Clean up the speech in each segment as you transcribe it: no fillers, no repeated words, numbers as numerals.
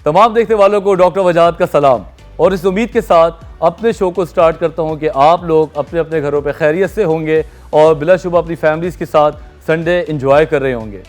तमाम देखने वालों को डॉक्टर वजाहत का सलाम और इस उम्मीद के साथ अपने शो को स्टार्ट करता हूं कि आप लोग अपने अपने घरों पे खैरियत से होंगे और बिलाशुबा अपनी फैमिलीज़ के साथ संडे एंजॉय कर रहे होंगे।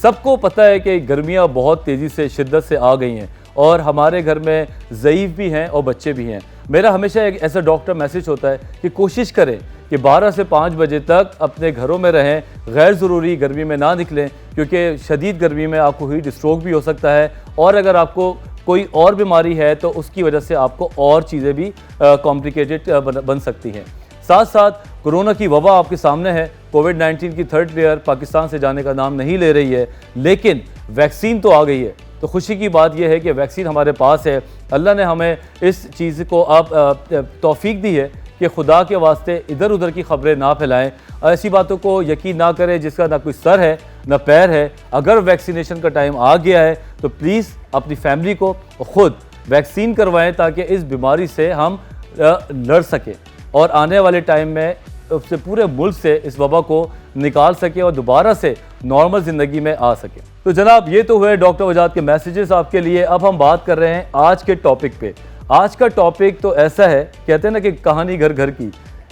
सबको पता है कि गर्मियां बहुत तेज़ी से शिद्दत से आ गई हैं और हमारे घर में ज़ईफ़ भी हैं और बच्चे भी हैं। मेरा हमेशा एक ऐसा डॉक्टर मैसेज होता है कि कोशिश करें कि 12 से 5 बजे तक अपने घरों में रहें, गैर ज़रूरी गर्मी में ना निकलें, क्योंकि शदीद गर्मी में आपको हीट स्ट्रोक भी हो सकता है और अगर आपको कोई और बीमारी है तो उसकी वजह से आपको और चीज़ें भी कॉम्प्लिकेटेड बन सकती हैं। साथ साथ कोरोना की वबा आपके सामने है। कोविड-19 की थर्ड लेयर पाकिस्तान से जाने का नाम नहीं ले रही है, लेकिन वैक्सीन तो आ गई है। तो खुशी की बात यह है कि वैक्सीन हमारे पास है। अल्लाह ने हमें इस चीज़ को अब तौफीक दी है कि खुदा के वास्ते इधर उधर की खबरें ना फैलाएं, ऐसी बातों को यकीन ना करें जिसका ना कोई सर है ना पैर है। अगर वैक्सीनेशन का टाइम आ गया है तो प्लीज़ अपनी फैमिली को खुद वैक्सीन करवाएं ताकि इस बीमारी से हम लड़ सकें और आने वाले टाइम में उससे पूरे मुल्क से इस वबा को निकाल सके और दोबारा से नॉर्मल ज़िंदगी में आ सके। तो जनाब, ये तो हुए डॉक्टर वजाहत के मैसेजेस आपके लिए। अब हम बात कर रहे हैं आज के टॉपिक पे। आज का टॉपिक तो ऐसा है, कहते हैं ना कि कहानी घर घर की,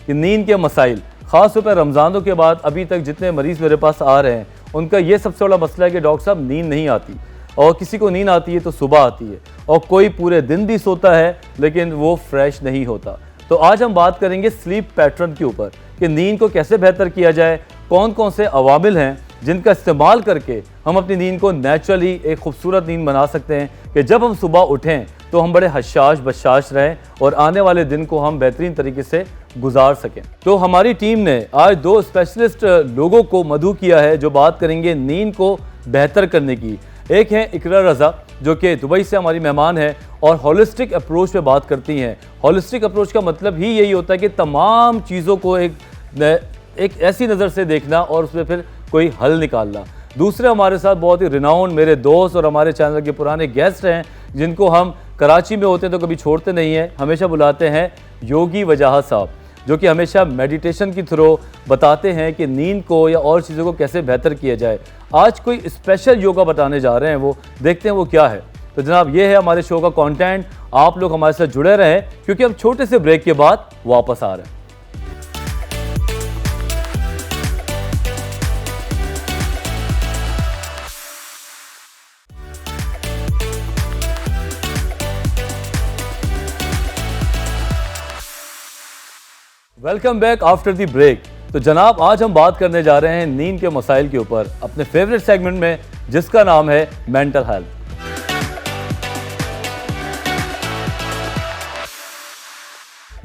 कि नींद के मसाइल। ख़ास तौर पर रमज़ानों के बाद अभी तक जितने मरीज़ मेरे पास आ रहे हैं उनका ये सबसे बड़ा मसला है कि डॉक्टर साहब नींद नहीं आती, और किसी को नींद आती है तो सुबह आती है, और कोई पूरे दिन भी सोता है लेकिन वो फ्रेश नहीं होता। तो आज हम बात करेंगे स्लीप पैटर्न के ऊपर कि नींद को कैसे बेहतर किया जाए, कौन कौन से अवामिल हैं जिनका इस्तेमाल करके हम अपनी नींद को नेचुरली एक खूबसूरत नींद बना सकते हैं कि जब हम सुबह उठें तो हम बड़े हशाश बशाश रहें और आने वाले दिन को हम बेहतरीन तरीके से गुजार सकें। तो हमारी टीम ने आज 2 स्पेशलिस्ट लोगों को मदऊ किया है जो बात करेंगे नींद को बेहतर करने की। एक है इकरा रज़ा जो कि दुबई से हमारी मेहमान है और होलिस्टिक अप्रोच पे बात करती हैं। होलिस्टिक अप्रोच का मतलब ही यही होता है कि तमाम चीज़ों को एक ऐसी नज़र से देखना और उसमें फिर कोई हल निकालना। दूसरे हमारे साथ बहुत ही रिनाउंड मेरे दोस्त और हमारे चैनल के पुराने गेस्ट हैं जिनको हम कराची में होते हैं तो कभी छोड़ते नहीं हैं, हमेशा बुलाते हैं, योगी वजाहत साहब, जो कि हमेशा मेडिटेशन की थ्रू बताते हैं कि नींद को या और चीज़ों को कैसे बेहतर किया जाए। आज कोई स्पेशल योगा बताने जा रहे हैं, वो देखते हैं वो क्या है। तो जनाब, ये है हमारे शो का कंटेंट। आप लोग हमारे साथ जुड़े रहें क्योंकि हम छोटे से ब्रेक के बाद वापस आ रहे हैं। Welcome back after the break. तो जनाब, आज हम बात करने जा रहे हैं नींद के मसाइल के ऊपर अपने फेवरेट सेगमेंट में जिसका नाम है मेंटल हेल्थ।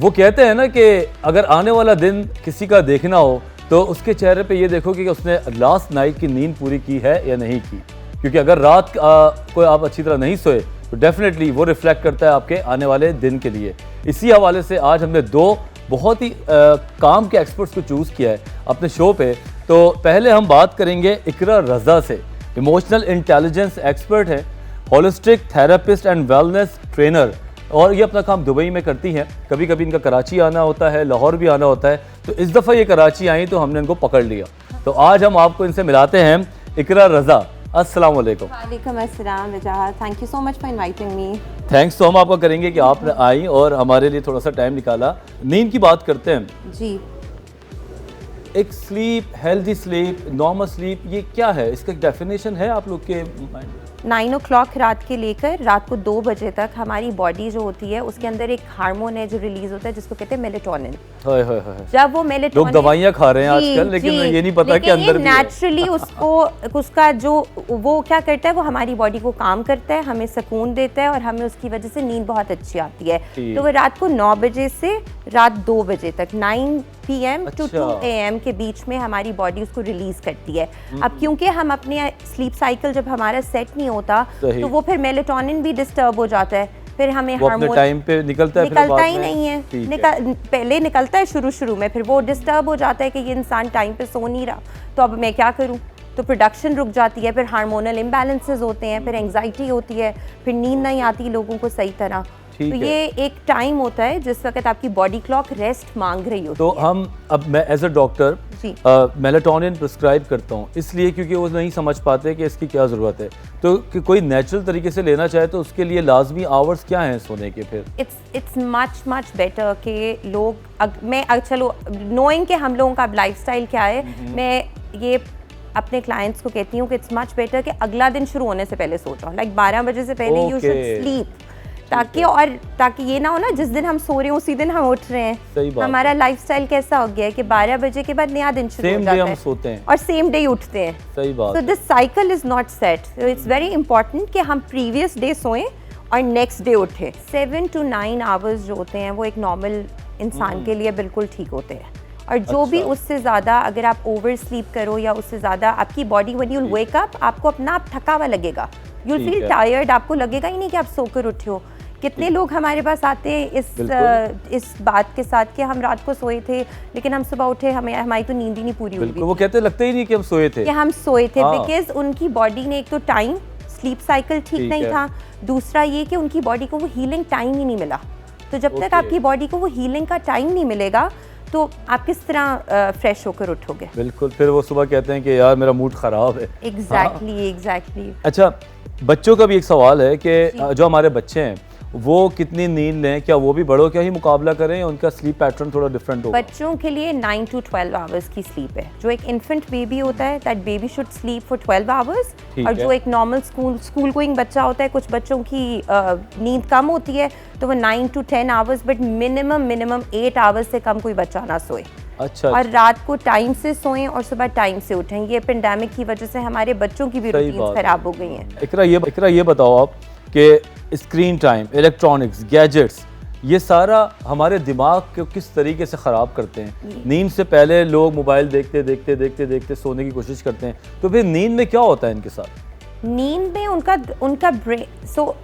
वो कहते हैं ना कि अगर आने वाला दिन किसी का देखना हो तो उसके चेहरे पे ये देखो कि उसने लास्ट नाइट की नींद पूरी की है या नहीं की, क्योंकि अगर रात को आप अच्छी तरह नहीं सोए तो डेफिनेटली वो रिफ्लेक्ट करता है आपके आने वाले दिन के लिए। इसी हवाले से आज हमने 2 बहुत ही काम के एक्सपर्ट्स को चूज़ किया है अपने शो पे। तो पहले हम बात करेंगे इकरा रज़ा से। इमोशनल इंटेलिजेंस एक्सपर्ट है, holistic therapist and wellness trainer, और ये अपना काम दुबई में करती हैं। कभी कभी इनका कराची आना होता है, लाहौर भी आना होता है। तो इस दफ़ा ये कराची आई तो हमने इनको पकड़ लिया। तो आज हम आपको इनसे मिलाते हैं इकरा रज़ा। अस्सलाम वालेकुम। वालेकुम अस्सलाम वजाहत, thank you so much for inviting me. Thanks तो हम आपका करेंगे कि आपने आई और हमारे लिए थोड़ा सा टाइम निकाला। नींद की बात करते हैं जी। एक sleep, healthy sleep, normal sleep, ये क्या है? इसका डेफिनेशन है आप लोग के माइंड? 9 o'clock रात के लेकर रात को 2 बजे तक हमारी बॉडी जो होती है उसके अंदर एक हार्मोन है जो रिलीज होता है जिसको कहते हैं मेलेटोनिन। जब वो मेलेटोनिन, लोग दवाइयाँ खा रहे हैं आजकल, लेकिन ये नहीं पता कि अंदर नेचुरली उसका जो वो क्या करता है, वो हमारी बॉडी को काम करता है, हमें सुकून देता है और हमें उसकी वजह से नींद बहुत अच्छी आती है। तो वो रात को 9 बजे से रात 2 बजे तक 9 PM to 2 AM के बीच में हमारी बॉडी उसको रिलीज करती है। अब क्योंकि हम अपने स्लीप साइकिल जब हमारा सेट नहीं होता तो वो फिर मेलेटोनिन भी डिस्टर्ब हो जाता है, फिर हमें हार्मोन टाइम पे निकलता ही नहीं है। पहले निकलता है शुरू में, फिर वो डिस्टर्ब हो जाता है कि ये इंसान टाइम पे सो नहीं रहा, तो अब मैं क्या करूं, तो प्रोडक्शन रुक जाती है, फिर हार्मोनल इम्बैलेंसेस होते हैं, फिर एंजाइटी होती है, फिर नींद नहीं आती लोगों को सही तरह। ठीक तो है। ये एक टाइम होता है जिस वक्त आपकी बॉडी क्लॉक रेस्ट मांग रही होती तो है। हम अब मैं as a doctor ji. Melatonin prescribe करता हूँ, इसलिए क्योंकि वो नहीं समझ पाते कि इसकी क्या ज़रूरत है। तो कि कोई नेचुरल तरीके से लेना चाहे तो उसके लिए लाजमी आवर्स क्या हैं सोने के फिर? इट्स मच बेटर कि लोग चलो नोइंग कि हम लोगों का अब लाइफस्टाइल क्या है, मैं ये अपने क्लाइंट्स को कहती हूँ कि इट्स मच बेटर कि अगला दिन शुरू होने से पहले सो जाओ, लाइक 12 बजे से पहले यू शुड Okay. स्लीप, ताकि ये ना हो ना जिस दिन हम सो रहे हैं उसी दिन हम उठ रहे हैं। सही बात हमारा लाइफस्टाइल कैसा हो गया है कि 12 बजे के बाद नया दिन शुरू हो सेम डे जाता हम है सोते हैं। और सेम डे उठते हैं। सही बात सो है। This cycle is not set, so it's very important कि हम प्रीवियस डे सोएं और नेक्स्ट डे उठें। 7 to 9 आवर्स जो होते हैं वो एक नॉर्मल इंसान के लिए बिल्कुल ठीक होते हैं, और जो भी अच्छा। उससे ज़्यादा अगर आप ओवर स्लीप करो या उससे ज़्यादा आपकी body when you wake up आपको अपना आप थका हुआ लगेगा, यू ठीक फील है। टायर्ड, आपको लगेगा ही नहीं कि आप सोकर उठे हो। कितने लोग हमारे पास आते हैं इस बात के साथ कि हम रात को सोए थे लेकिन हम सुबह उठे, हमारी तो नींद ही नहीं पूरी हुई बिल्कुल, वो कहते लगते ही नहीं कि हम सोए थे। कि हम सोए थे, हाँ। बिकॉज उनकी बॉडी ने एक तो टाइम स्लीप साइकिल ठीक ठीक नहीं है। था, दूसरा ये कि उनकी बॉडी को वो हीलिंग टाइम ही नहीं मिला। तो जब तक Okay. आपकी बॉडी को वो हीलिंग का टाइम नहीं मिलेगा तो आप किस तरह फ्रेश होकर उठोगे? बिल्कुल, फिर वो सुबह कहते हैं कि यार मेरा मूड ख़राब है। एग्जैक्टली। अच्छा, बच्चों का भी एक सवाल है कि जो हमारे बच्चे हैं वो कितनी नींद लें, क्या वो भी बड़ों का ही मुकाबला करें, उनका स्लीप पैटर्न थोड़ा डिफरेंट होगा? बच्चों के लिए 9 to 12 आवर्स की स्लीप है। जो एक इन्फेंट बेबी होता है that baby should sleep for 12 hours, ठीक और है। जो एक नॉर्मल स्कूल गोइंग बच्चा होता है, कुछ बच्चों की नींद कम होती है तो वो 9 to 10 hours, but minimum 8 hours से कम कोई बच्चा ना सोए। अच्छा, और रात को टाइम से सोएं और सुबह टाइम से उठें। ये पेंडेमिक की वजह से हमारे बच्चों की भी सही रूटीन बात है। खराब हो गई हैं। इकरा ये बताओ आप कि स्क्रीन टाइम, इलेक्ट्रॉनिक्स, गैजेट्स, ये सारा हमारे दिमाग को किस तरीके से ख़राब करते हैं? नींद से पहले लोग मोबाइल देखते सोने की कोशिश करते हैं, तो फिर नींद में क्या होता है इनके साथ? नींद में उनका brain, so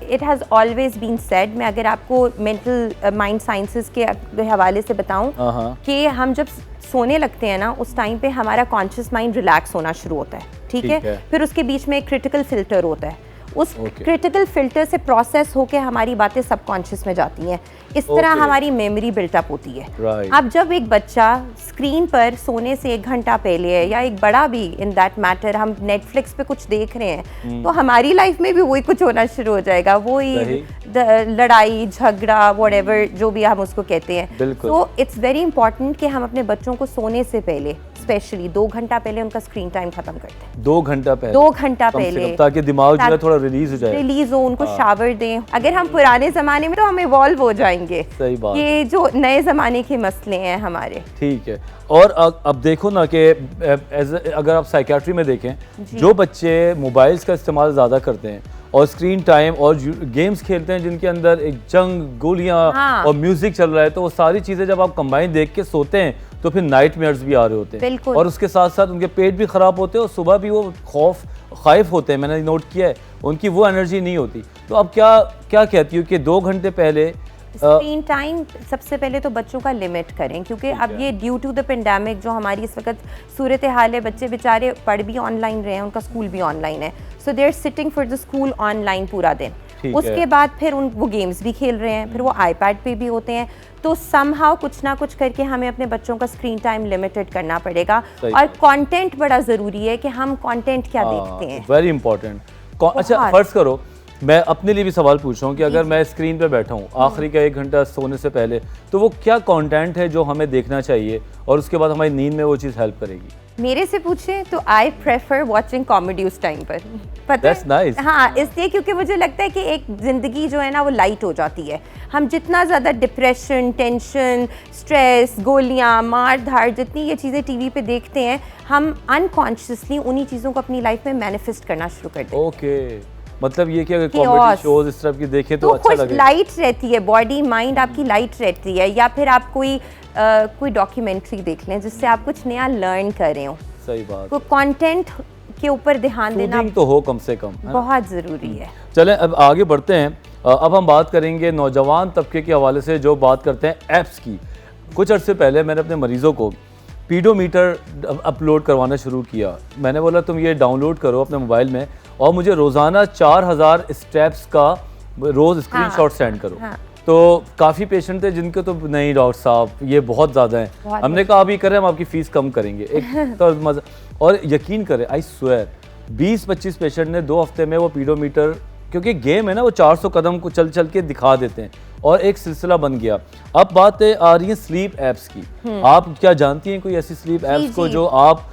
it has always been said, मैं अगर आपको मेंटल माइंड साइंसेस के हवाले से बताऊं हाँ। कि हम जब सोने लगते हैं ना उस टाइम पे हमारा कॉन्शियस माइंड रिलैक्स होना शुरू होता है, ठीक ठीक है? है। फिर उसके बीच में एक क्रिटिकल फिल्टर होता है, उस Okay. क्रिटिकल फिल्टर से प्रोसेस होके हमारी बातें सबकॉन्शियस में जाती हैं। इस तरह Okay. हमारी मेमोरी बिल्टअप होती है। Right. अब जब एक बच्चा स्क्रीन पर सोने से 1 घंटा पहले है, या एक बड़ा भी इन दैट मैटर हम नेटफ्लिक्स पे कुछ देख रहे हैं, तो हमारी लाइफ में भी वही कुछ होना शुरू हो जाएगा, वही लड़ाई झगड़ा व्हाटएवर जो भी हम उसको कहते हैं। बिल्कुल। तो इट्स वेरी इंपॉर्टेंट कि हम अपने बच्चों को सोने से पहले स्पेशली 2 घंटा पहले उनका स्क्रीन टाइम खत्म करते हैं। 2 घंटा पहले? 2 घंटा कम से पहले, कम, ताकि दिमाग जो है थोड़ा रिलीज हो जाए। रिलीज हो, उनको शावर दें। अगर हम पुराने ज़माने में तो हम इवॉल्व हो जाएंगे। सही बात। ये जो नए ज़माने के मसले हैं हमारे। ठीक है। और अब देखो ना कि अगर आप साइकेट्री में देखें, जो बच्चे मोबाइल्स का इस्तेमाल ज़्यादा करते हैं और स्क्रीन टाइम और गेम्स खेलते हैं जिनके अंदर एक जंग, गोलियां हाँ। और म्यूजिक चल रहा है, तो वो सारी चीज़ें जब आप कंबाइन देख के सोते हैं तो फिर नाइटमेयर्स भी आ रहे होते हैं। बिल्कुल। और उसके साथ साथ उनके पेट भी ख़राब होते हैं और सुबह भी वो खाइफ होते हैं, मैंने नोट किया है, उनकी वो एनर्जी नहीं होती। तो अब क्या कहती हूँ कि 2 घंटे पहले स्क्रीन टाइम सबसे पहले तो बच्चों का लिमिट करें, क्योंकि अब ये ड्यू टू द पेंडेमिक जो हमारी इस वक्त सूरत हाल है, बच्चे बेचारे पढ़ भी ऑनलाइन रहे हैं, उनका स्कूल भी ऑनलाइन है, so they are sitting for the school online पूरा दिन। उसके बाद फिर वो गेम्स भी खेल रहे हैं, फिर वो आईपैड पे भी होते हैं, तो समहाउ कुछ ना कुछ करके हमें अपने बच्चों का स्क्रीन टाइम लिमिटेड करना पड़ेगा। और कंटेंट बड़ा ज़रूरी है कि हम कंटेंट क्या देखते हैं, वेरी इंपॉर्टेंट। अच्छा, फर्ज करो मैं अपने लिए भी सवाल पूछ रहा हूँ कि अगर मैं स्क्रीन पे बैठा हूँ आखिरी का 1 घंटा सोने से पहले, तो वो क्या कंटेंट है जो हमें देखना चाहिए और उसके बाद हमारी नींद में वो चीज़ हेल्प करेगी? मेरे से पूछे तो आई प्रेफर वॉचिंग कॉमेडी उस टाइम पर। पता That's nice. हाँ, इसलिए क्योंकि मुझे लगता है कि एक ज़िंदगी जो है ना वो लाइट हो जाती है। हम जितना ज़्यादा डिप्रेशन, टेंशन, स्ट्रेस, गोलियाँ, मार धाड़, जितनी ये चीज़ें टीवी पे देखते हैं, हम अनकॉन्शियसली उन्हीं चीज़ों को अपनी लाइफ में मैनिफेस्ट करना शुरू कर देते हैं। ओके, मतलब ये कि अगर कॉमेडी शोज इस तरह की देखें तो अच्छा लगेगा। लाइट रहती है, बॉडी माइंड आपकी लाइट रहती है। या फिर आप कोई डॉक्यूमेंट्री देख लें जिससे आप कुछ नया लर्न कर रहे हो। सही बात। तो कंटेंट के ऊपर ध्यान देना तो हो कम से कम, बहुत ज़रूरी है। चलें अब आगे बढ़ते हैं। अब हम बात करेंगे नौजवान तबके के हवाले से, जो बात करते हैं ऐप्स की। कुछ अर्से पहले मैंने अपने मरीज़ों को पीडोमीटर अपलोड करवाना शुरू किया। मैंने बोला तुम ये डाउनलोड करो अपने मोबाइल में और मुझे रोज़ाना 4000 स्टेप्स का रोज़ स्क्रीनशॉट सेंड करो। तो काफ़ी पेशेंट थे जिनके तो नहीं डॉक्टर साहब ये बहुत ज़्यादा है, हमने कहा अभी करें हम आपकी फ़ीस कम करेंगे एक तो मज़ा। और यकीन करें आई स्वेयर 20-25 पेशेंट ने 2 हफ्ते में वो पीडोमीटर, क्योंकि गेम है ना वो 400 कदम को चल चल के दिखा देते हैं और एक सिलसिला बन गया। अब बातें आ रही हैं स्लीप ऐप्स की। आप क्या जानती हैं कोई ऐसी स्लीप ऐप्स को जो आप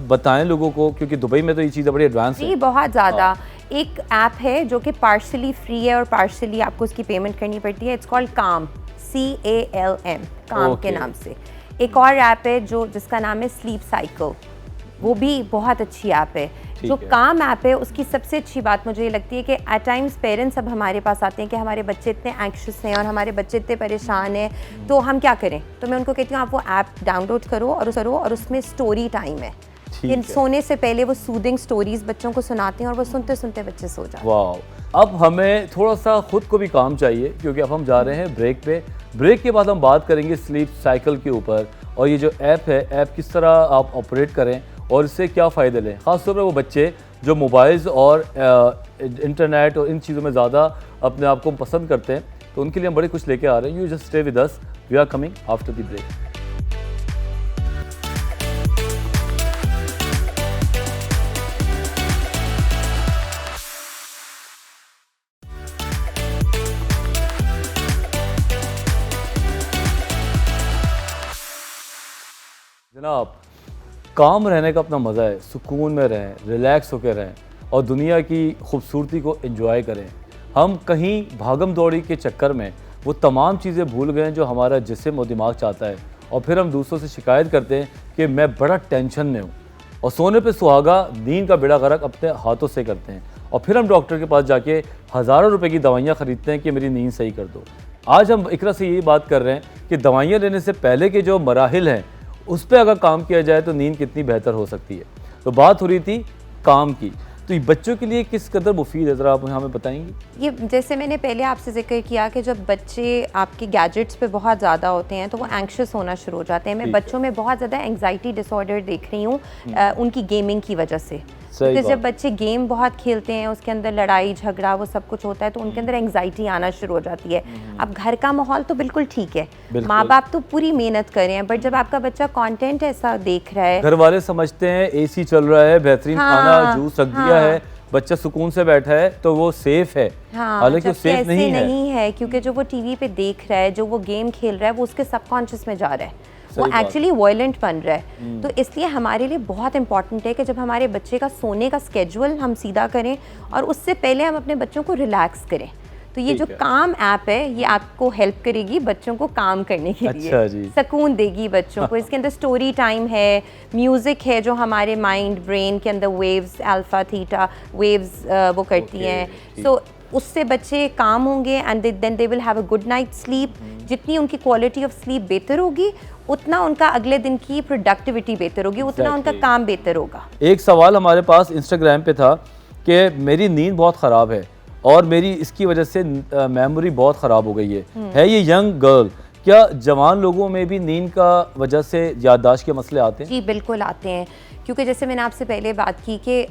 बताएं लोगों को, क्योंकि दुबई में तो ये चीज़ें बड़ी एडवांस है। जी बहुत ज़्यादा। एक ऐप है जो कि पार्शली फ्री है और पार्शली आपको उसकी पेमेंट करनी पड़ती है। इट्स कॉल्ड काम, CALM, काम के नाम से। एक और ऐप है जिसका नाम है स्लीप साइकिल, वो भी बहुत अच्छी ऐप है। जो काम ऐप है उसकी सबसे अच्छी बात मुझे ये लगती है कि एट टाइम्स पेरेंट्स अब हमारे पास आते हैं कि हमारे बच्चे इतने एंक्शस हैं और हमारे बच्चे इतने परेशान हैं, तो हम क्या करें। तो मैं उनको कहती हूँ आप वो ऐप डाउनलोड करो और उसमें स्टोरी टाइम है। सोने से पहले वो सूदिंग स्टोरीज बच्चों को सुनाते हैं और वो सुनते सुनते बच्चे सो जाते हैं। वाह। अब हमें थोड़ा सा खुद को भी काम चाहिए, क्योंकि अब हम जा रहे हैं ब्रेक पे। ब्रेक के बाद हम बात करेंगे स्लीप साइकिल के ऊपर और ये जो ऐप है, ऐप किस तरह आप ऑपरेट करें और इससे क्या फ़ायदे लें। ख़ासतौर पर वो बच्चे जो मोबाइल्स और इंटरनेट और इन चीज़ों में ज़्यादा अपने आप को पसंद करते हैं, तो उनके लिए हम बड़ी कुछ लेके आ रहे हैं। You just stay with us, we are coming after the break. जनाब, काम रहने का अपना मज़ा है, सुकून में रहें, रिलैक्स होकर रहें और दुनिया की खूबसूरती को एंजॉय करें। हम कहीं भागम दौड़ी के चक्कर में वो तमाम चीज़ें भूल गए जो हमारा जिस्म और दिमाग चाहता है, और फिर हम दूसरों से शिकायत करते हैं कि मैं बड़ा टेंशन में हूँ, और सोने पे सुहागा नींद का बेड़ा गर्क अपने हाथों से करते हैं, और फिर हम डॉक्टर के पास जाके हज़ारों रुपए की दवाइयाँ ख़रीदते हैं कि मेरी नींद सही कर दो। आज हम इकरा से यही बात कर रहे हैं कि दवाइयाँ लेने से पहले के जो मराहिल हैं उस पर अगर काम किया जाए तो नींद कितनी बेहतर हो सकती है। तो बात हो रही थी काम की, तो ये बच्चों के लिए किस कदर मुफीद है, ज़रा आप हमें बताएंगी। ये जैसे मैंने पहले आपसे जिक्र किया कि जब बच्चे आपके गैजेट्स पे बहुत ज़्यादा होते हैं तो वो एंक्शस होना शुरू हो जाते हैं। मैं बच्चों में बहुत ज़्यादा एंग्जाइटी डिसऑर्डर देख रही हूँ उनकी गेमिंग की वजह से। क्योंकि जब बच्चे गेम बहुत खेलते हैं, उसके अंदर लड़ाई झगड़ा वो सब कुछ होता है, तो उनके अंदर एंग्जाइटी आना शुरू हो जाती है। अब घर का माहौल तो बिल्कुल ठीक है, माँ बाप तो पूरी मेहनत कर रहे हैं, बट जब आपका बच्चा कंटेंट ऐसा देख रहा है, घर वाले समझते हैं एसी चल रहा है, बेहतरीन खाना जूस रख दिया है, बच्चा सुकून से बैठा है तो वो सेफ है। हालांकि वो सेफ नहीं है, क्योंकि जो वो टीवी पे देख रहा है, जो वो गेम खेल रहा है, वो उसके सबकॉन्शियस में जा रहा है, वो एक्चुअली वायलेंट बन रहा है। तो इसलिए हमारे लिए बहुत इंपॉर्टेंट है कि जब हमारे बच्चे का सोने का स्केड्यूल हम सीधा करें और उससे पहले हम अपने बच्चों को रिलैक्स करें। तो ये जो काम ऐप है ये आपको हेल्प करेगी बच्चों को काम करने के लिए, सुकून देगी बच्चों को। इसके अंदर स्टोरी टाइम है, म्यूज़िक है जो हमारे माइंड ब्रेन के अंदर वेव्स, अल्फा थीटा वेव्स वो करती हैं। सो उससे बच्चे काम होंगे and then they will have a good night sleep. जितनी उनकी क्वालिटी ऑफ स्लीप बेहतर होगी, उतना उनका अगले दिन की प्रोडक्टिविटी बेहतर होगी, उतना उनका काम बेहतर होगा। एक सवाल हमारे पास इंस्टाग्राम पे था कि मेरी नींद बहुत ख़राब है और मेरी इसकी वजह से मेमोरी बहुत ख़राब हो गई है ये यंग गर्ल, क्या जवान लोगों में भी नींद का वजह से याददाश्त के मसले आते हैं? जी बिल्कुल आते हैं, क्योंकि जैसे मैंने आपसे पहले बात की कि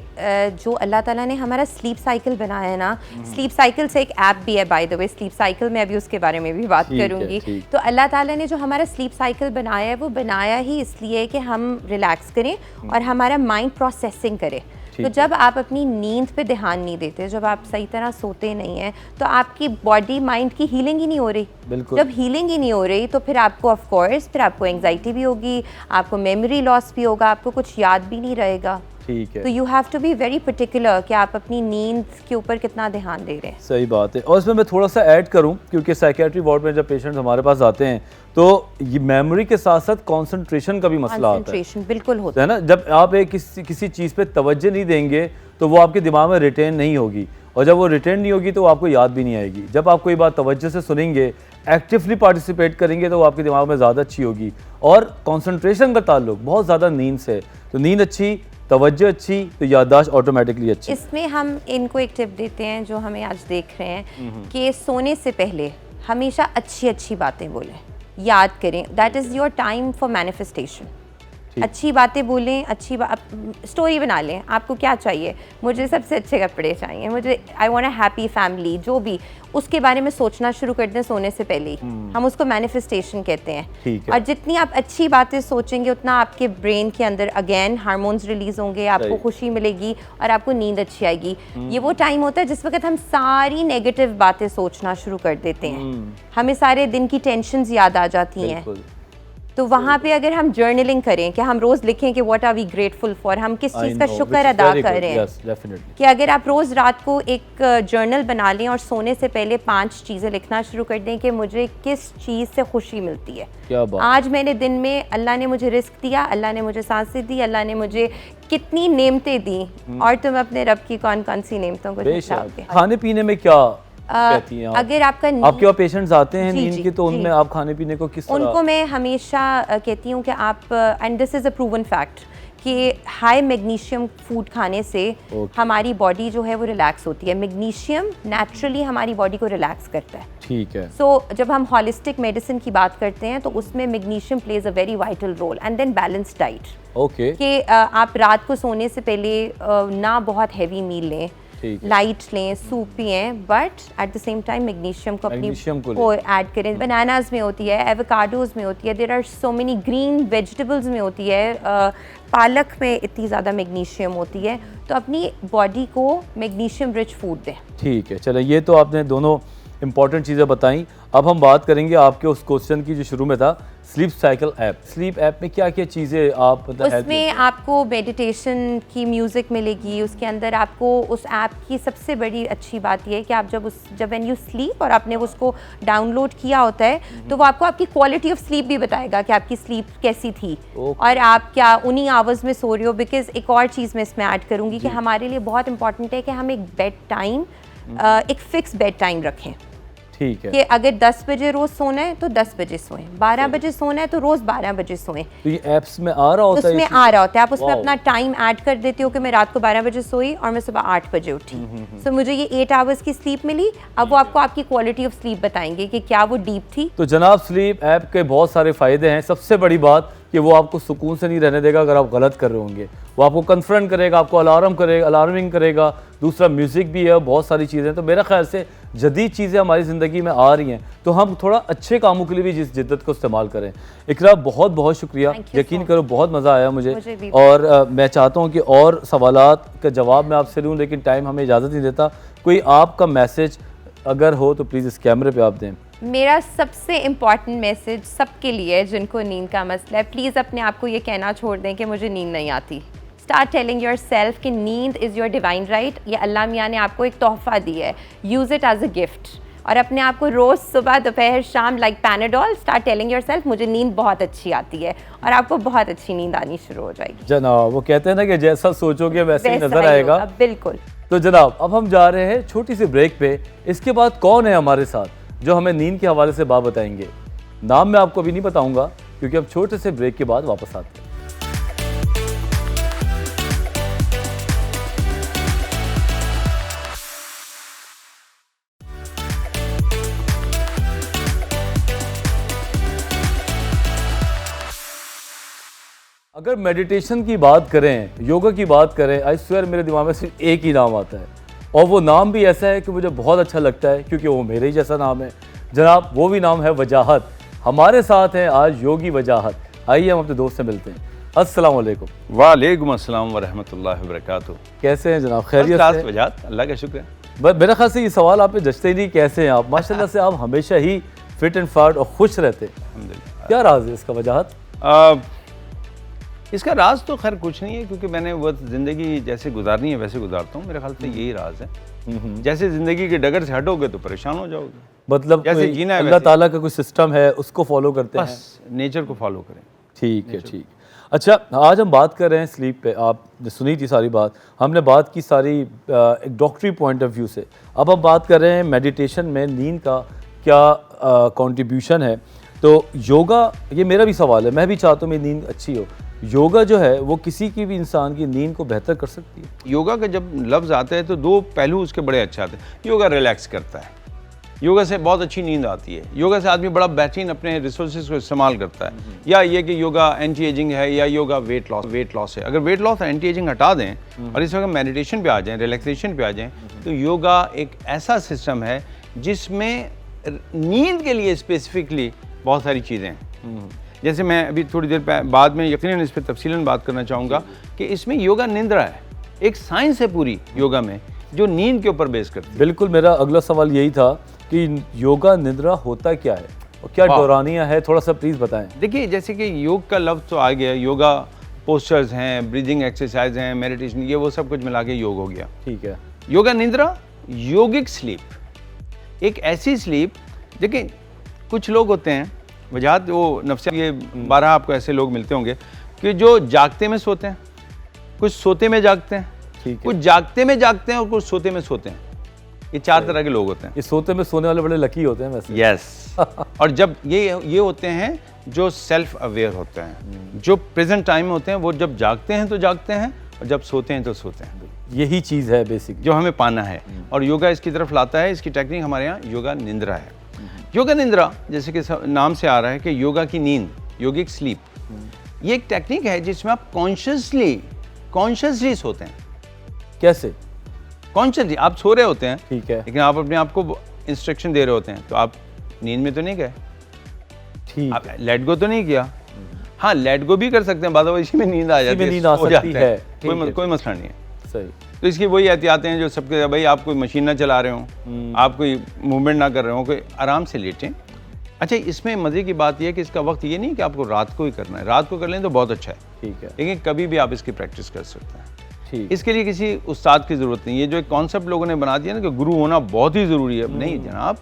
जो अल्लाह ताला ने हमारा स्लीप साइकिल बनाया है ना, स्लीप साइकिल से एक ऐप भी है by the way, sleep cycle में अभी उसके बारे में भी बात करूंगी। तो अल्लाह ताला ने जो हमारा स्लीप साइकिल बनाया है वो बनाया ही इसलिए कि हम रिलैक्स करें और हमारा माइंड प्रोसेसिंग करे। तो जब आप अपनी नींद पे ध्यान नहीं देते, जब आप सही तरह सोते नहीं हैं, तो आपकी बॉडी माइंड की हीलिंग ही नहीं हो रही। जब हीलिंग ही नहीं हो रही तो फिर आपको ऑफ कोर्स फिर आपको एंग्जाइटी भी होगी, आपको मेमोरी लॉस भी होगा, आपको कुछ याद भी नहीं रहेगा। ठीक है, तो you have to be very particular कि आप अपनी नींद के ऊपर कितना ध्यान दे रहे हैं। सही बात है। और इसमें मैं थोड़ा सा ऐड करूं, क्योंकि साइकेट्री वार्ड में जब पेशेंट्स हमारे पास आते हैं तो ये मेमोरी के साथ साथ कंसंट्रेशन का भी मसला आता है। बिल्कुल होता है ना, जब आप एक किसी चीज़ पे तवज्जो नहीं देंगे तो वो आपके दिमाग में रिटेन नहीं होगी, और जब वो रिटेन नहीं होगी तो वो आपको याद भी नहीं आएगी। जब आप कोई बात तवज्जो से सुनेंगे, एक्टिवली पार्टिसिपेट करेंगे, तो वो आपके दिमाग में ज़्यादा अच्छी होगी। और कंसंट्रेशन का ताल्लुक बहुत ज़्यादा नींद से, तो नींद अच्छी, तवज्जो अच्छी, तो याददाश्त ऑटोमेटिकली अच्छी। इसमें हम इनको एक टिप देते हैं जो हमें आज देख रहे हैं कि सोने से पहले हमेशा अच्छी अच्छी बातें बोलें, याद करें। That is your time for manifestation. अच्छी बातें बोलें, स्टोरी बना लें। आपको क्या चाहिए? मुझे सबसे अच्छे कपड़े चाहिए, मुझे I want a happy family, जो भी उसके बारे में सोचना शुरू कर दें सोने से पहले ही। हम उसको मैनिफेस्टेशन कहते हैं। और जितनी आप अच्छी बातें सोचेंगे उतना आपके ब्रेन के अंदर अगेन हार्मोन्स रिलीज होंगे, आपको खुशी मिलेगी और आपको नींद अच्छी आएगी। ये वो टाइम होता है जिस वक्त हम सारी नेगेटिव बातें सोचना शुरू कर देते हैं, हमें सारे दिन की टेंशन्स याद आ जाती हैं। तो वहाँ पे अगर हम जर्नलिंग करें कि हम रोज़ लिखें कि what are we grateful for, हम किस चीज़ का शुक्र अदा कर रहे हैं, कि अगर आप रोज़ रात को एक जर्नल बना लें और सोने से पहले 5 चीज़ें लिखना शुरू कर दें कि मुझे किस चीज़ से खुशी मिलती है। क्या बात। आज मैंने दिन में अल्लाह ने मुझे रिस्क दिया, अल्लाह ने मुझे सांसें दी, अल्लाह ने मुझे कितनी नेमतें दी, और तुम अपने रब की कौन कौन सी नेमतों को चाहोगे। खाने पीने में क्या कहती हैं आप? अगर आपके यहाँ पेशेंट्स आते हैं नींद के, तो उनमें आप खाने पीने को किस तरह? उनको मैं हमेशा कहती हूँ कि आप, and this is a proven fact, कि हाई मैग्नीशियम फूड खाने से हमारी बॉडी जो है वो रिलैक्स होती है। मैग्नीशियम नेचुरली हमारी बॉडी को रिलैक्स करता है। ठीक है। सो जब हम हॉलिस्टिक मेडिसिन की बात करते हैं तो उसमें magnesium plays a very vital role. And then balance diet, okay, कि आप रात को सोने से पहले ना बहुत हैवी मील लें, लाइट लें, सूप पिएं, but at the same time magnesium को अपनी को ऐड करें। बनानाज में होती है, एवोकाडोज में होती है, there are so many green vegetables में होती है, पालक में इतनी ज़्यादा मैग्नीशियम होती है। तो अपनी बॉडी को मैग्नीशियम रिच फूड दें। ठीक है, चलो ये तो आपने दोनों इंपॉर्टेंट चीज़ें बताई। अब हम बात करेंगे आपके उस क्वेश्चन की जो शुरू में था, sleep cycle app. Sleep app में क्या क्या चीज़ें आप उसमें आपको मेडिटेशन की म्यूज़िक मिलेगी, उसके अंदर आपको उस ऐप की सबसे बड़ी अच्छी बात यह है कि आप जब व्हेन यू स्लीप और आपने उसको डाउनलोड किया होता है तो वो आपको आपकी क्वालिटी ऑफ स्लीप भी बताएगा कि आपकी स्लीप कैसी थी और आप क्या उन्हीं आवर्स में सो रहे हो। बिकॉज एक और चीज़ मैं इसमें ऐड करूँगी कि हमारे लिए बहुत इंपॉर्टेंट है कि हम एक बेड टाइम, एक फिक्स बेड टाइम रखें। ठीक है, कि अगर 10 बजे रोज सोना है तो 10 बजे सोएं, 12 बजे सोना है तो रोज 12 बजे सोएं। तो ये ऐप्स में आ रहा होता है? उसमें आ रहा होता है। आप उसमें अपना टाइम ऐड कर देते हो कि मैं रात को 12 बजे सोई और मैं सुबह 8 बजे उठी। सो मुझे ये 8 आवर्स की स्लीप मिली। अब वो आपको आपकी क्वालिटी ऑफ स्लीप बताएंगे कि क्या वो डीप थी। तो जनाब, स्लीप ऐप के बहुत सारे फायदे हैं। सबसे बड़ी बात कि वो आपको सुकून से नहीं रहने देगा अगर आप गलत कर रहे होंगे। वो आपको कन्फ्रंट करेगा, आपको अलार्मिंग करेगा। दूसरा म्यूज़िक भी है, बहुत सारी चीज़ें। तो मेरा ख्याल से जदीद चीज़ें हमारी ज़िंदगी में आ रही हैं, तो हम थोड़ा अच्छे कामों के लिए भी जिस जिद्दत को इस्तेमाल करें। इकरा, बहुत बहुत शुक्रिया। यकीन करो बहुत मज़ा आया मुझे और मैं चाहता हूँ कि और सवालात का जवाब मैं आपसे लूँ, लेकिन टाइम हमें इजाज़त नहीं देता। कोई आपका मैसेज अगर हो तो प्लीज़ इस कैमरे पे आप दें। मेरा सबसे इम्पॉर्टेंट मैसेज सबके लिए है जिनको नींद का मसला है, प्लीज़ अपने आप को ये कहना छोड़ दें कि मुझे नींद नहीं आती। स्टार्ट टेलिंग योर सेल्फ कि नींद इज़ योर डिवाइन राइट। ये अल्लाह मियाँ ने आपको एक तोहफ़ा दिया है, use it as a gift. और अपने आप को रोज़ सुबह दोपहर शाम like Panadol start telling yourself मुझे नींद बहुत अच्छी आती है, और आपको बहुत अच्छी नींद आनी शुरू हो जाएगी। जनाब, वो कहते हैं ना कि जैसा सोचोगे वैसे ही नजर आएगा। बिल्कुल। तो जनाब, अब हम जा रहे हैं छोटी सी ब्रेक पे। इसके बाद कौन है हमारे साथ जो हमें नींद के हवाले से बात बताएंगे? नाम मैं आपको अभी नहीं बताऊंगा क्योंकि हम छोटे से ब्रेक के बाद वापस आते हैं। अगर मेडिटेशन की बात करें, योगा की बात करें, आई स्वेयर मेरे दिमाग में सिर्फ एक ही नाम आता है, और वो नाम भी ऐसा है कि मुझे बहुत अच्छा लगता है क्योंकि वो मेरे ही जैसा नाम है। जनाब, वो भी नाम है वजाहत। हमारे साथ हैं आज योगी वजाहत। आइए हम अपने दोस्त से मिलते हैं। अस्सलाम वालेकुम। वालेकुम अस्सलाम वरहमतुल्लाहि वबरकातुहू। कैसे हैं जनाब? खैरियत से? वजाहत, अल्लाह का शुक्र है। मेरे ख्याल से ये सवाल आप पे जचते ही नहीं। कैसे हैं आप? माशाल्लाह से आप हमेशा ही फिट एंड फाट और खुश रहते हैं। अल्हम्दुलिल्लाह। क्या राज है इसका वजाहत? इसका राज तो खैर कुछ नहीं है, क्योंकि मैंने वो ज़िंदगी जैसे गुजारनी है वैसे गुजारता हूँ। मेरे ख्याल से यही राज है। जैसे ज़िंदगी के डगर से हटोगे तो परेशान हो जाओगे। मतलब जैसे जीना है अल्लाह ताला का कोई सिस्टम है उसको फॉलो करते हैं, बस नेचर को फॉलो करें। ठीक है, ठीक। अच्छा, आज हम बात कर रहे हैं स्लीप पे। आप सुनी थी सारी बात, हमने बात की सारी एक डॉक्टरी पॉइंट ऑफ व्यू से। अब हम बात कर रहे हैं मेडिटेशन में नींद का क्या कंट्रीब्यूशन है। तो योगा, ये मेरा भी सवाल है, मैं भी चाहता हूँ मेरी नींद अच्छी हो। योगा जो है वो किसी की भी इंसान की नींद को बेहतर कर सकती है? योगा का जब लफ्ज़ आता है तो दो पहलू उसके बड़े अच्छे आते हैं। योगा रिलैक्स करता है, योगा से बहुत अच्छी नींद आती है, योगा से आदमी बड़ा बेहतरीन अपने रिसोर्सेज को इस्तेमाल करता है। या ये कि योगा एंटी एजिंग है या योगा वेट लॉस है। अगर वेट लॉस और एंटी एजिंग हटा दें और इस वक्त मेडिटेशन पे आ जाएं, रिलैक्सेशन पे आ जाएं, तो योगा एक ऐसा सिस्टम है जिसमें नींद के लिए स्पेसिफिकली बहुत सारी चीज़ें हैं। जैसे मैं अभी थोड़ी देर बाद में यकीनन इस पर तफसीलन बात करना चाहूँगा कि इसमें योगा निंद्रा है, एक साइंस है पूरी योगा में जो नींद के ऊपर बेस करती है। बिल्कुल, मेरा अगला सवाल यही था कि योगा निद्रा होता क्या है और क्या दौरानिया है, थोड़ा सा प्लीज़ बताएं। देखिए, जैसे कि योग का लफ्ज़ तो आ गया, योगा पोस्चर्स हैं, ब्रीदिंग एक्सरसाइज हैं, मेडिटेशन, ये वो सब कुछ मिला के योग हो गया। ठीक है। योगा निद्रा योगिक स्लीप, एक ऐसी स्लीप, देखिए कुछ लोग होते हैं वजाहत वो नफ्सियात, ये 12 आपको ऐसे लोग मिलते होंगे कि जो जागते में सोते हैं, कुछ सोते में जागते हैं, कुछ जागते में जागते हैं और कुछ सोते में सोते हैं। ये 4 तरह के लोग होते हैं। ये सोते में सोने वाले बड़े लकी होते हैं वैसे। यस और जब ये होते हैं जो सेल्फ अवेयर होते हैं, जो प्रेजेंट टाइम में होते हैं, वो जब जागते हैं तो जागते हैं और जब सोते हैं तो सोते हैं। यही चीज़ है बेसिक जो हमें पाना है, और योगा इसकी तरफ लाता है। इसकी टेक्निक हमारे यहाँ योगा निंद्रा है। योगा निंद्रा जैसे कि नाम से आ रहा है कि योगा की नींद, योगिक स्लीप, ये एक टेक्निक है जिसमें आप कॉन्शियसली सोते हैं। कैसे? कॉन्शियसली आप सो रहे होते हैं, ठीक है, लेकिन आप अपने आप को इंस्ट्रक्शन दे रहे होते हैं, तो आप नींद में तो नहीं गए, ठीक, आप लेट गो तो नहीं किया। हाँ, लेट गो भी कर सकते हैं, बाद इसी में नींद आ जाती है, नींद आ सकती है, कोई मसला नहीं है। सही। तो इसकी वही एहतियातें हैं जो सबके, भाई आप कोई मशीन ना चला रहे हो, आप कोई मूवमेंट ना कर रहे हो, कोई आराम से लेटें। अच्छा, इसमें मज़े की बात यह है कि इसका वक्त ये नहीं कि आपको रात को ही करना है, रात को कर लें तो बहुत अच्छा है, ठीक है, लेकिन कभी भी आप इसकी प्रैक्टिस कर सकते हैं। ठीक। इसके लिए किसी उस्ताद की ज़रूरत नहीं है। जो एक कॉन्सेप्ट लोगों ने बना दिया ना कि गुरु होना बहुत ही ज़रूरी है, नहीं जनाब,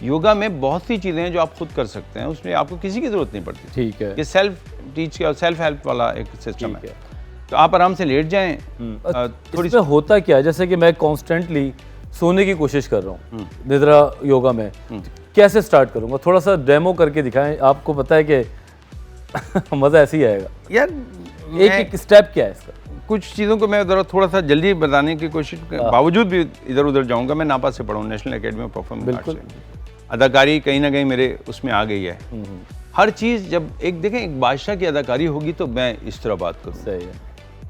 योगा में बहुत सी चीज़ें हैं जो आप खुद कर सकते हैं, उसमें आपको किसी की ज़रूरत नहीं पड़ती। ठीक है, ये सेल्फ टीच का सेल्फ हेल्प वाला एक सिस्टम है। तो आप आराम से लेट जाएं। थोड़ी इसमें होता क्या है, जैसे कि मैं कॉन्स्टेंटली सोने की कोशिश कर रहा हूँ निद्रा योगा में, कैसे स्टार्ट करूँगा? थोड़ा सा डेमो करके दिखाएं, आपको पता है कि मज़ा ऐसे ही आएगा यार। एक स्टेप क्या है इसका? कुछ चीज़ों को मैं ज़रा थोड़ा सा जल्दी बताने की कोशिश बावजूद भी इधर उधर जाऊंगा। मैं नापा से पढ़ा हूँ, national academy of performing arts से। अदाकारी कहीं ना कहीं मेरे उसमें आ गई है। हर चीज़ जब एक देखें, एक बादशाह की अदाकारी होगी तो मैं इस तरह बात करूँ, सही है,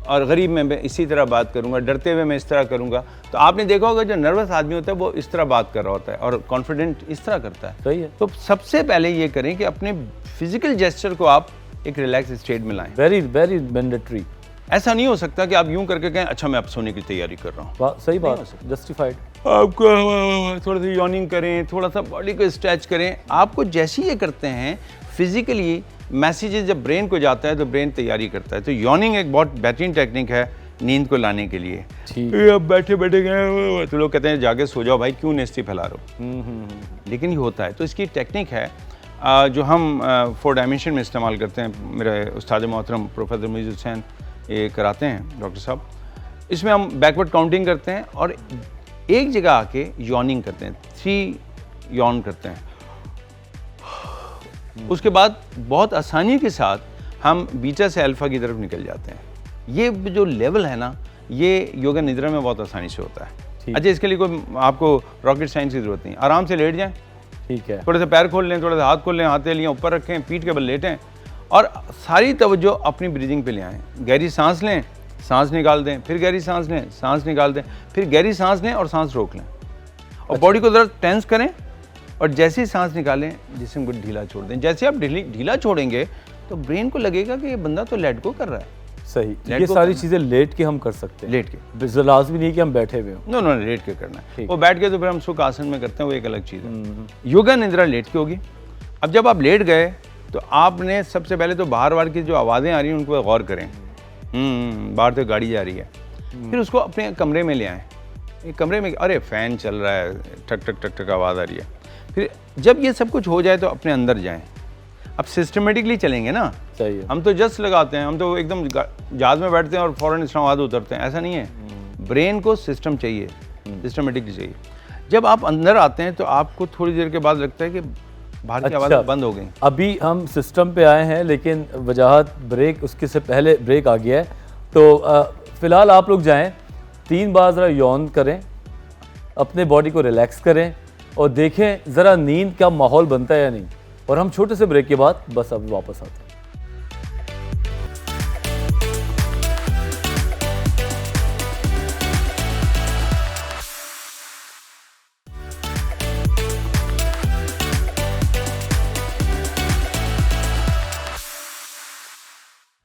और गरीब में मैं इसी तरह बात करूँगा, डरते हुए मैं इस तरह करूँगा। तो आपने देखा होगा जो नर्वस आदमी होता है वो इस तरह बात कर रहा होता है और कॉन्फिडेंट इस तरह करता है। सही है। तो सबसे पहले ये करें कि अपने फिजिकल जेस्चर को आप एक रिलैक्स स्टेट में लाएं। Very very mandatory. ऐसा नहीं हो सकता कि आप यूं करके कहें अच्छा मैं अब सोने की तैयारी कर रहा हूँ। सही बात, जस्टिफाइड। आपको थोड़ा सा यॉर्निंग करें, थोड़ा सा बॉडी को स्ट्रेच करें। आपको जैसे ये करते हैं फिजिकली मैसेजेस जब ब्रेन को जाता है तो ब्रेन तैयारी करता है। तो यॉर्निंग एक बहुत बेहतरीन टेक्निक है नींद को लाने के लिए। अब बैठे बैठे गए तो लोग कहते हैं जाके सो जाओ भाई, क्यों नेस्ती फैला रहे हो, लेकिन ये होता है। तो इसकी टेक्निक है जो हम 4 डायमेंशन में इस्तेमाल करते हैं। मेरे उस्ताद मोहतरम प्रोफेसर मुईज़ हुसैन ये कराते हैं डॉक्टर साहब। इसमें हम बैकवर्ड काउंटिंग करते हैं और एक जगह आके यॉर्निंग करते हैं, 3 यॉर्न करते हैं। उसके बाद बहुत आसानी के साथ हम बीटा से अल्फा की तरफ निकल जाते हैं। ये जो लेवल है ना, ये योगा निद्रा में बहुत आसानी से होता है। अच्छा, इसके लिए कोई आपको रॉकेट साइंस की ज़रूरत नहीं, आराम से लेट जाएं, ठीक है, थोड़े से पैर खोल लें, थोड़े से हाथ खोल लें, हथेलियाँ ऊपर रखें, पीठ के बल लेटें और सारी तवज्जो अपनी ब्रीदिंग पे ले आएँ। गहरी सांस लें, सांस निकाल दें, फिर गहरी सांस लें, सांस निकाल दें, फिर गहरी सांस लें और सांस रोक लें, और बॉडी को ज़रा टेंस करें और जैसे ही सांस निकालें जिस्म को ढीला छोड़ दें। जैसे आप ढीला छोड़ेंगे तो ब्रेन को लगेगा कि ये बंदा तो लेट गो कर रहा है। सही, ये सारी चीज़ें लेट के हम कर सकते हैं। लेट के, लाजमी नहीं कि हम बैठे हुए हों। नो, लेट के करना है। वो बैठ के तो फिर हम सुख आसन में करते हैं, वो एक अलग चीज़ है। योगा निद्रा लेट के होगी। अब जब आप लेट गए तो आपने सबसे पहले तो बाहर की जो आवाज़ें आ रही हैं उन पर गौर करें। बाहर तो गाड़ी जा रही है, फिर उसको अपने कमरे में ले आएँ। एक कमरे में अरे फ़ैन चल रहा है, ठक ठक ठक ठक आवाज़ आ रही है। फिर जब ये सब कुछ हो जाए तो अपने अंदर जाएं। अब सिस्टमेटिकली चलेंगे ना। सही है। हम तो जस्ट लगाते हैं, हम तो एकदम जहाज में बैठते हैं और फ़ौरन इस्लामाबाद उतरते हैं, ऐसा नहीं है। ब्रेन को सिस्टम चाहिए, सिस्टमेटिकली चाहिए। जब आप अंदर आते हैं तो आपको थोड़ी देर के बाद लगता है कि बाहर की आवाज़ बंद हो गई। अभी हम सिस्टम पे आए हैं, लेकिन वजाहत ब्रेक उसके से पहले ब्रेक आ गया है। तो फ़िलहाल आप लोग जाएँ, 3 बार ज़रा यौन करें, अपने बॉडी को रिलैक्स करें और देखें ज़रा नींद का माहौल बनता है या नहीं। और हम छोटे से ब्रेक के बाद बस अभी वापस आते हैं।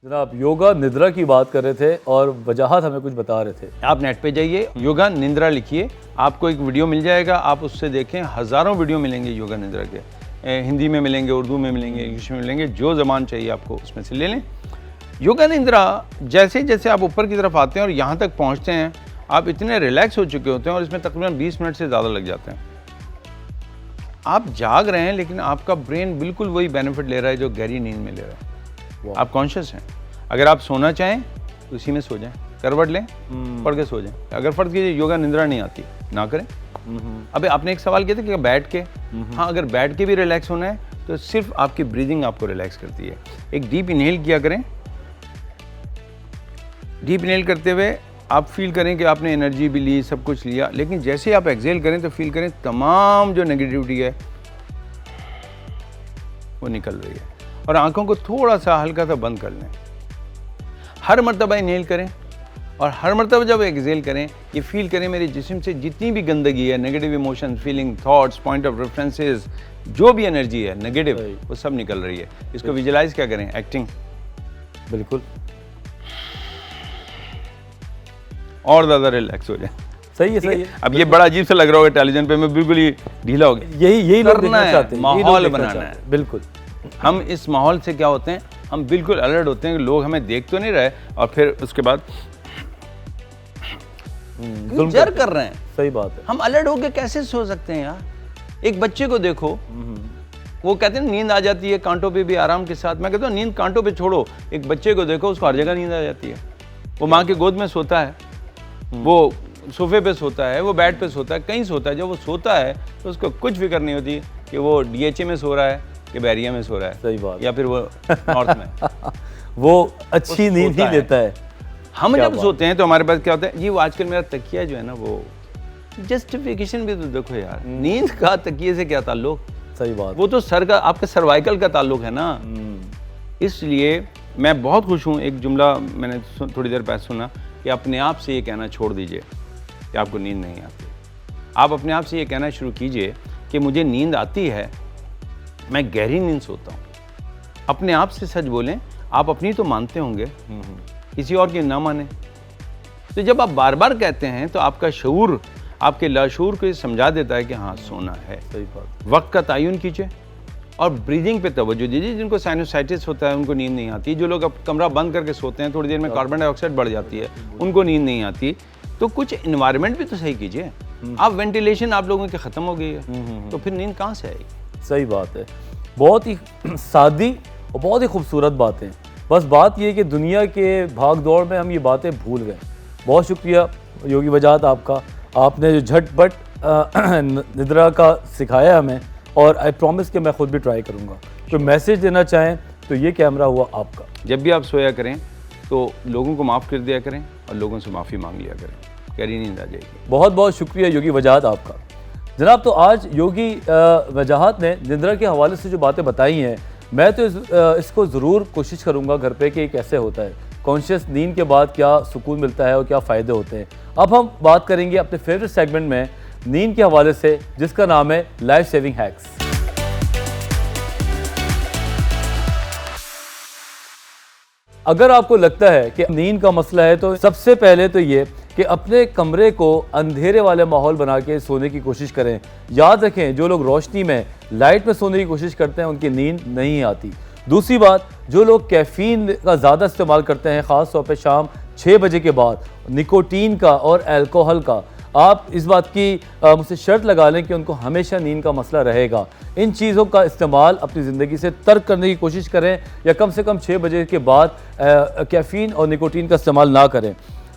जनाब, योगा निद्रा की बात कर रहे थे और वजाहत हमें कुछ बता रहे थे। आप नेट पे जाइए, योगा निद्रा लिखिए, आपको एक वीडियो मिल जाएगा, आप उससे देखें। हज़ारों वीडियो मिलेंगे योगा निद्रा के, हिंदी में मिलेंगे, उर्दू में मिलेंगे, इंग्लिश में मिलेंगे, जो ज़बान चाहिए आपको उसमें से ले लें। योगा निद्रा जैसे जैसे आप ऊपर की तरफ आते हैं और यहाँ तक पहुँचते हैं, आप इतने रिलैक्स हो चुके होते हैं और इसमें तकरीबन 20 मिनट से ज़्यादा लग जाते हैं। आप जाग रहे हैं लेकिन आपका ब्रेन बिल्कुल वही बेनिफिट ले रहा है जो गहरी नींद में ले रहा है। आप कॉन्शियस हैं। अगर आप सोना चाहें तो उसी में सो जाएं, करवट लें, पढ़ के सो जाएं। अगर फर्ज कीजिए योगा निद्रा नहीं आती, ना करें। अबे आपने एक सवाल किया था कि बैठ के, हाँ, अगर बैठ के भी रिलैक्स होना है तो सिर्फ आपकी ब्रीदिंग आपको रिलैक्स करती है। एक डीप इनहेल किया करें। डीप इनहेल करते हुए आप फील करें कि आपने एनर्जी भी ली, सब कुछ लिया, लेकिन जैसे आप एक्सहेल करें तो फील करें तमाम जो नेगेटिविटी है वो निकल रही है। और आंखों को थोड़ा सा हल्का सा बंद कर लें। हर मर्तबा इनहेल करें और हर मर्तबा जब एक्सहेल करें, ये फील करें मेरे जिस्म से जितनी भी गंदगी है, negative emotion, feeling, thoughts, point of references, जो भी एनर्जी है नेगेटिव, वो सब निकल रही है। इसको विजुलाइज क्या करें, एक्टिंग। बिल्कुल, और ज़्यादा रिलैक्स हो जाए। सही है, सही है। अब ये बड़ा अजीब सा लग रहा होगा टेलीविजन पे, मैं बिल्कुल ही ढीला हो गया। यही लोग करना देखना चाहते है, हैं, माहौल बनाना है। बिल्कुल, हम इस माहौल से क्या होते हैं, हम बिल्कुल अलर्ट होते हैं कि लोग हमें देख तो नहीं रहे और फिर उसके बाद जर कर रहे हैं। सही बात है। हम अलर्ट होकर कैसे सो सकते हैं यार? एक बच्चे को देखो, वो कहते हैं नींद आ जाती है कांटों पे भी आराम के साथ। मैं कहता हूँ नींद कांटों पे छोड़ो, एक बच्चे को देखो, उसको हर जगह नींद आ जाती है। वो माँ के गोद में सोता है, वो सोफे पे सोता है, वो बेड पे सोता है, कहीं सोता है। जब वो सोता है तो उसको कुछ फिक्र नहीं होती कि वो DHA में सो रहा है कि बैरिया में सो रहा है। सही बात। या फिर वो नॉर्थ में वो अच्छी नींद ही लेता है। हम जब सोते हैं तो हमारे पास क्या होता है जी, वो आजकल मेरा तकिया जो है ना, वो जस्टिफिकेशन भी तो देखो यार, नींद का तकिए से क्या ताल्लुक? सही बात। वो तो सर का, आपका सर्वाइकल का ताल्लुक है ना। इसलिए मैं बहुत खुश हूँ। एक जुमला मैंने थोड़ी देर पहले सुना कि अपने आप से ये कहना छोड़ दीजिए कि आपको नींद नहीं आती। आप अपने आप से ये कहना शुरू कीजिए कि मुझे नींद आती है, मैं गहरी नींद सोता हूँ। अपने आप से सच बोलें। आप अपनी तो मानते होंगे, किसी और की ना माने। तो जब आप बार बार कहते हैं तो आपका शऊर आपके लाशूर को ये समझा देता है कि हाँ सोना है। सही बात। वक्त का तयन कीजिए और ब्रीदिंग पे तवज्जो दीजिए। जिनको साइनोसाइटिस होता है उनको नींद नहीं आती, जो लोग अब कमरा बंद करके सोते हैं, थोड़ी देर में कार्बन डाइऑक्साइड बढ़ जाती है, उनको नींद नहीं आती। तो कुछ इन्वायरमेंट भी तो सही कीजिए। आप वेंटिलेशन आप लोगों की ख़त्म हो गई है, तो फिर नींद कहाँ से आएगी? सही बात है। बहुत ही सादी और बहुत ही खूबसूरत बातें। बस बात ये है कि दुनिया के भाग दौड़ में हम ये बातें भूल गए। बहुत शुक्रिया योगी वजाहत आपका, आपने जो झटपट निद्रा का सिखाया हमें, और आई प्रॉमिस कि मैं खुद भी ट्राई करूँगा। तो मैसेज देना चाहें तो ये कैमरा हुआ आपका। जब भी आप सोया करें तो लोगों को माफ़ कर दिया करें और लोगों से माफ़ी मांग लिया करें, गहरी नींद आ जाएगी। बहुत बहुत शुक्रिया योगी वजाहत आपका। जनाब, तो आज योगी वजाहत ने निद्रा के हवाले से जो बातें बताई हैं, मैं तो इसको ज़रूर कोशिश करूँगा घर पे कि कैसे होता है, कॉन्शियस नींद के बाद क्या सुकून मिलता है और क्या फ़ायदे होते हैं। अब हम बात करेंगे अपने फेवरेट सेगमेंट में नींद के हवाले से, जिसका नाम है लाइफ सेविंग हैक्स। अगर आपको लगता है कि नींद का मसला है तो सबसे पहले तो ये कि अपने कमरे को अंधेरे वाले माहौल बना के सोने की कोशिश करें। याद रखें, जो लोग रोशनी में, लाइट में सोने की कोशिश करते हैं उनकी नींद नहीं आती। दूसरी बात, जो लोग कैफ़ीन का ज़्यादा इस्तेमाल करते हैं, ख़ास तौर पे शाम 6 बजे के बाद, निकोटीन का और अल्कोहल का, आप इस बात की मुझसे शर्त लगा लें कि उनको हमेशा नींद का मसला रहेगा। इन चीज़ों का इस्तेमाल अपनी ज़िंदगी से तर्क करने की कोशिश करें, या कम से कम 6 बजे के बाद कैफ़ीन और निकोटीन का इस्तेमाल ना करें।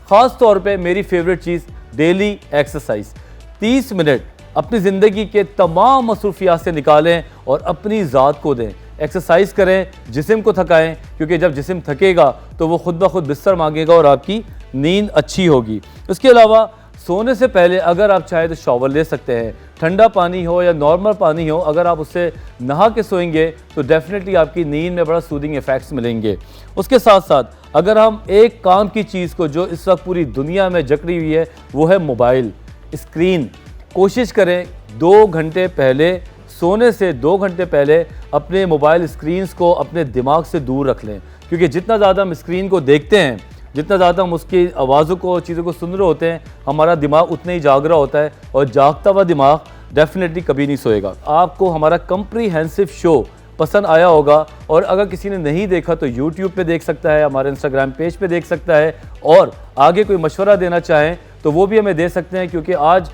ख़ास तौर पे मेरी फेवरेट चीज़ डेली एक्सरसाइज। 30 मिनट अपनी ज़िंदगी के तमाम मसरूफियात से निकालें और अपनी ज़ात को दें। एक्सरसाइज करें, जिस्म को थकाएं, क्योंकि जब जिस्म थकेगा तो वो खुद ब खुद बिस्तर मांगेगा और आपकी नींद अच्छी होगी। इसके अलावा सोने से पहले अगर आप चाहें तो शॉवर ले सकते हैं, ठंडा पानी हो या नॉर्मल पानी हो, अगर आप उससे नहा के सोएंगे तो डेफिनेटली आपकी नींद में बड़ा सूदिंग इफ़ेक्ट्स मिलेंगे। उसके साथ साथ अगर हम एक काम की चीज़ को जो इस वक्त पूरी दुनिया में जकड़ी हुई है वो है मोबाइल स्क्रीन, कोशिश करें 2 घंटे पहले सोने से 2 घंटे पहले अपने मोबाइल स्क्रीन्स को अपने दिमाग से दूर रख लें, क्योंकि जितना ज़्यादा हम स्क्रीन को देखते हैं, जितना ज़्यादा हम उसकी आवाज़ों को चीज़ों को सुन रहे होते हैं, हमारा दिमाग उतना ही जाग रहा होता है और जागता हुआ दिमाग डेफिनेटली कभी नहीं सोएगा। आपको हमारा कम्प्रीहेंसिव शो पसंद आया होगा और अगर किसी ने नहीं देखा तो यूट्यूब पे देख सकता है, हमारे इंस्टाग्राम पेज पे देख सकता है, और आगे कोई मशवरा देना चाहें तो वो भी हमें दे सकते हैं, क्योंकि आज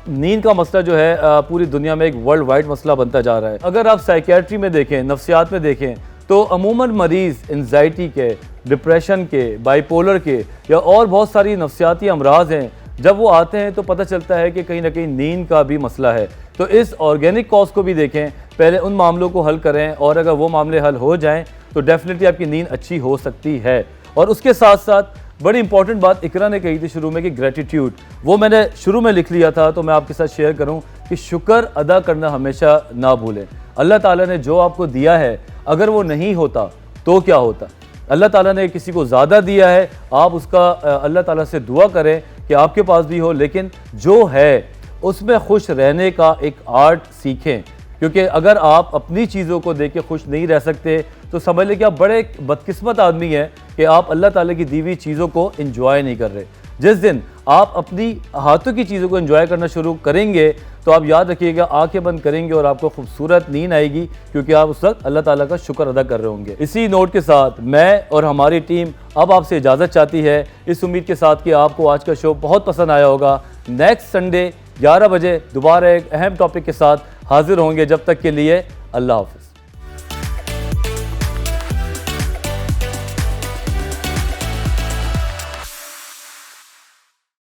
नींद का मसला जो है पूरी दुनिया में एक वर्ल्ड वाइड मसला बनता जा रहा है। अगर आप साइकियाट्री में देखें, नफ्सियात में देखें, तो अमूमन मरीज़ एंजाइटी के, डिप्रेशन के, बाइपोलर के या और बहुत सारी नफ्सियाती अमराज हैं, जब वो आते हैं तो पता चलता है कि कहीं ना कहीं नींद का भी मसला है। तो इस ऑर्गेनिक कॉज को भी देखें, पहले उन मामलों को हल करें और अगर वो मामले हल हो जाएं तो डेफिनेटली आपकी नींद अच्छी हो सकती है। और उसके साथ साथ बड़ी इंपॉर्टेंट बात इकरा ने कही थी शुरू में कि ग्रेटिट्यूड, वो मैंने शुरू में लिख लिया था तो मैं आपके साथ शेयर करूं कि शुक्र अदा करना हमेशा ना भूलें। अल्लाह ताला ने जो आपको दिया है अगर वो नहीं होता तो क्या होता। अल्लाह ताला ने किसी को ज़्यादा दिया है, आप उसका अल्लाह ताला से दुआ करें कि आपके पास भी हो, लेकिन जो है उसमें खुश रहने का एक आर्ट सीखें, क्योंकि अगर आप अपनी चीज़ों को देख के खुश नहीं रह सकते तो समझ लें कि आप बड़े बदकिस्मत आदमी हैं कि आप अल्लाह ताला की दी हुई चीज़ों को एंजॉय नहीं कर रहे। जिस दिन आप अपनी हाथों की चीज़ों को एंजॉय करना शुरू करेंगे तो आप याद रखिएगा आंखें बंद करेंगे और आपको खूबसूरत नींद आएगी, क्योंकि आप उस वक्त अल्लाह ताला का शुक्र अदा कर रहे होंगे। इसी नोट के साथ मैं और हमारी टीम अब आपसे इजाज़त चाहती है, इस उम्मीद के साथ कि आपको आज का शो बहुत पसंद आया होगा। नेक्स्ट संडे 11 बजे दोबारा एक अहम टॉपिक के साथ हाजिर होंगे। जब तक के लिए अल्लाह हाफ़िज़।